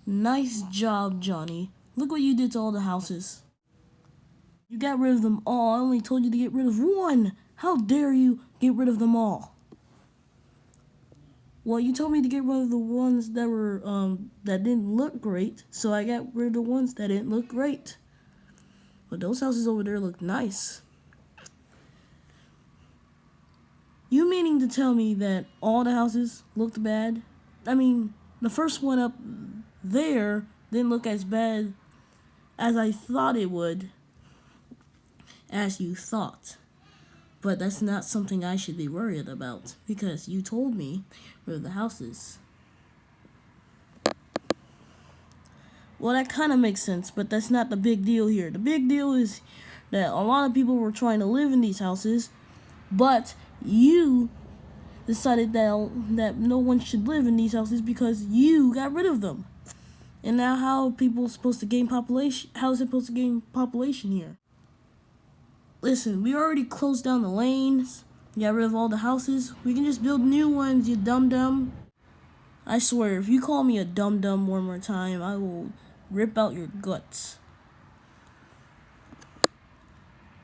Nice job, Johnny. Look what you did to all the houses. You got rid of them all. I only told you to get rid of one. How dare you get rid of them all? Well, you told me to get rid of the ones that were that didn't look great, so I got rid of the ones that didn't look great. But those houses over there look nice. You meaning to tell me that all the houses looked bad? I mean, the first one up there didn't look as bad as I thought it would, as you thought. But that's not something I should be worried about, because you told me where the houses. Well, that kind of makes sense, but that's not the big deal here. The big deal is that a lot of people were trying to live in these houses, but you decided that no one should live in these houses because you got rid of them. And now how are people supposed to gain population? How is it supposed to gain population here? Listen, we already closed down the lanes, got rid of all the houses. We can just build new ones, you dum-dum. I swear, if you call me a dum-dum one more time, I will rip out your guts.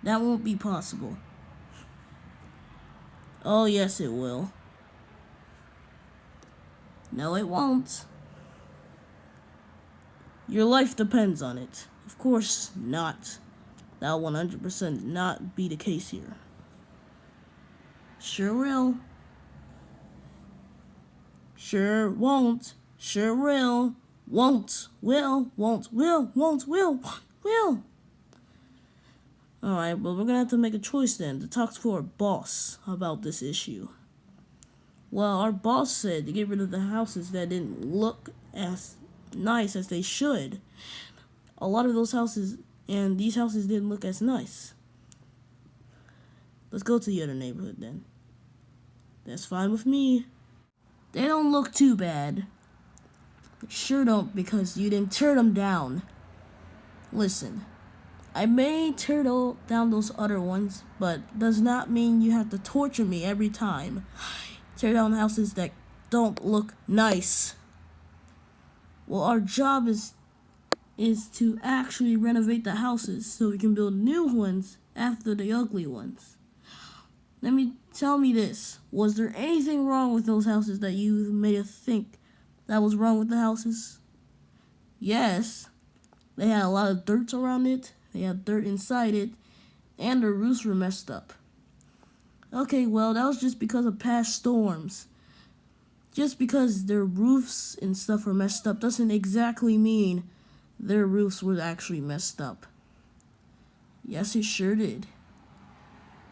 That won't be possible. Oh, yes, it will. No, it won't. Your life depends on it. Of course not. That will 100% not be the case here. Sure will. Sure won't. Sure will. Won't. Will. Won't. Will. Won't. Will. Will. Alright, well, we're gonna have to make a choice then to talk to our boss about this issue. Well, our boss said to get rid of the houses that didn't look as nice as they should. A lot of those houses and these houses didn't look as nice. Let's go to the other neighborhood then. That's fine with me. They don't look too bad. Sure don't, because you didn't tear them down. Listen, I may tear down those other ones, but does not mean you have to torture me every time. Tear down houses that don't look nice. Well, our job is to actually renovate the houses so we can build new ones after the ugly ones. Tell me this. Was there anything wrong with those houses that you made us think that was wrong with the houses? Yes. They had a lot of dirt around it. They had dirt inside it. And their roofs were messed up. Okay, well, that was just because of past storms. Just because their roofs and stuff were messed up doesn't exactly mean their roofs were actually messed up. Yes, it sure did.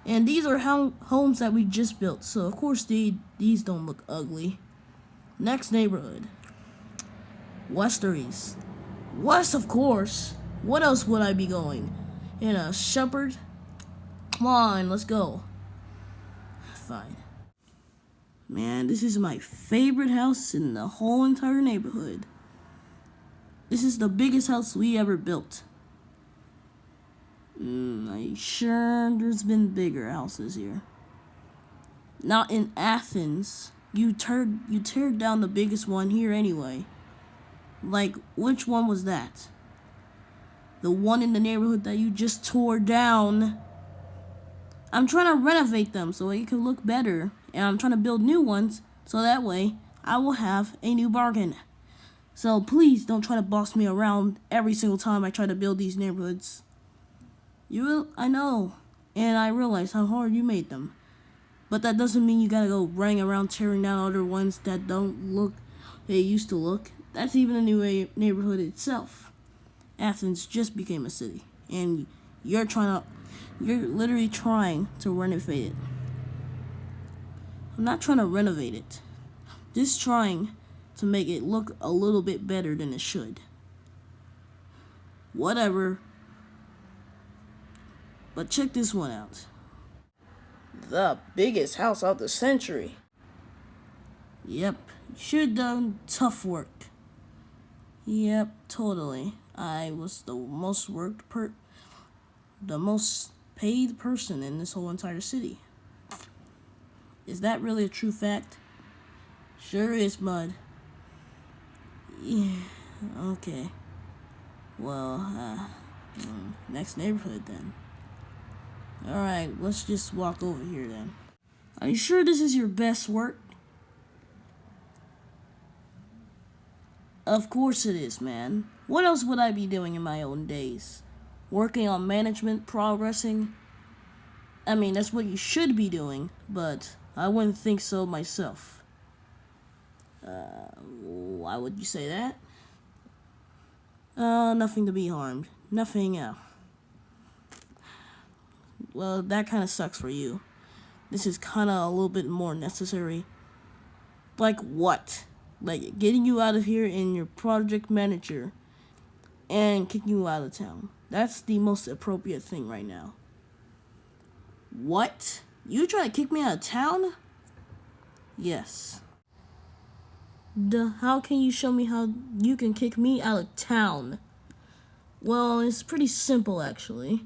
And these are homes that we just built, so of course these don't look ugly. Next neighborhood. West or east? West, of course. What else would I be going? In a Shepherd? Come on, let's go. Fine. Man, this is my favorite house in the whole entire neighborhood. This is the biggest house we ever built. I'm sure there's been bigger houses here. Not in Athens. You teared down the biggest one here anyway. Like, which one was that? The one in the neighborhood that you just tore down. I'm trying to renovate them so it can look better. And I'm trying to build new ones so that way I will have a new bargain. So please don't try to boss me around every single time I try to build these neighborhoods. I know, and I realize how hard you made them. But that doesn't mean you gotta go running around tearing down other ones that don't look they used to look. That's even a new neighborhood itself. Athens just became a city, and you're literally trying to renovate it. I'm not trying to renovate it. Just trying to make it look a little bit better than it should. Whatever. But check this one out. The biggest house of the century. Yep, you should have done tough work. Yep, totally. I was the most paid person in this whole entire city. Is that really a true fact? Sure is, bud. Yeah, Okay. Well, next neighborhood then. Alright, let's just walk over here then. Are you sure this is your best work? Of course it is, man. What else would I be doing in my own days? Working on management, progressing? I mean, that's what you should be doing, but I wouldn't think so myself. Why would you say that? Nothing to be harmed. Nothing, well, that kind of sucks for you. This is kind of a little bit more necessary. Like what? Like getting you out of here and your project manager and kicking you out of town. That's the most appropriate thing right now. What? You trying to kick me out of town? Yes. How can you show me how you can kick me out of town? Well, it's pretty simple actually.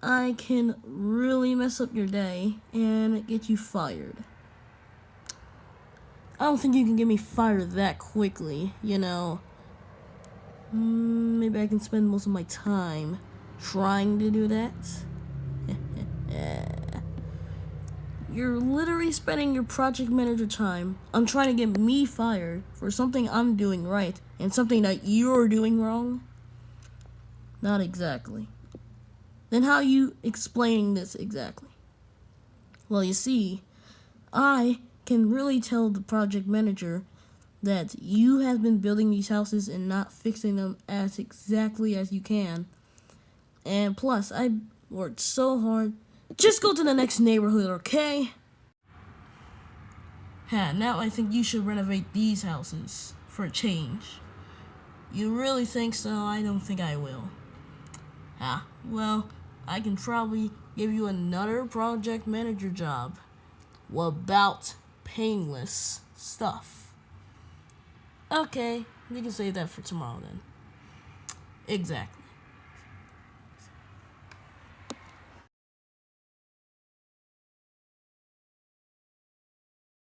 I can really mess up your day and get you fired. I don't think you can get me fired that quickly, you know. Maybe I can spend most of my time trying to do that. You're literally spending your project manager time on trying to get me fired for something I'm doing right and something that you're doing wrong? Not exactly. Then how are you explaining this exactly? Well, you see, I can really tell the project manager that you have been building these houses and not fixing them as exactly as you can. And plus, I worked so hard. Just go to the next neighborhood, okay? Now I think you should renovate these houses for a change. You really think so? I don't think I will. Well, I can probably give you another project manager job. What about painless stuff? Okay, we can save that for tomorrow then. Exactly.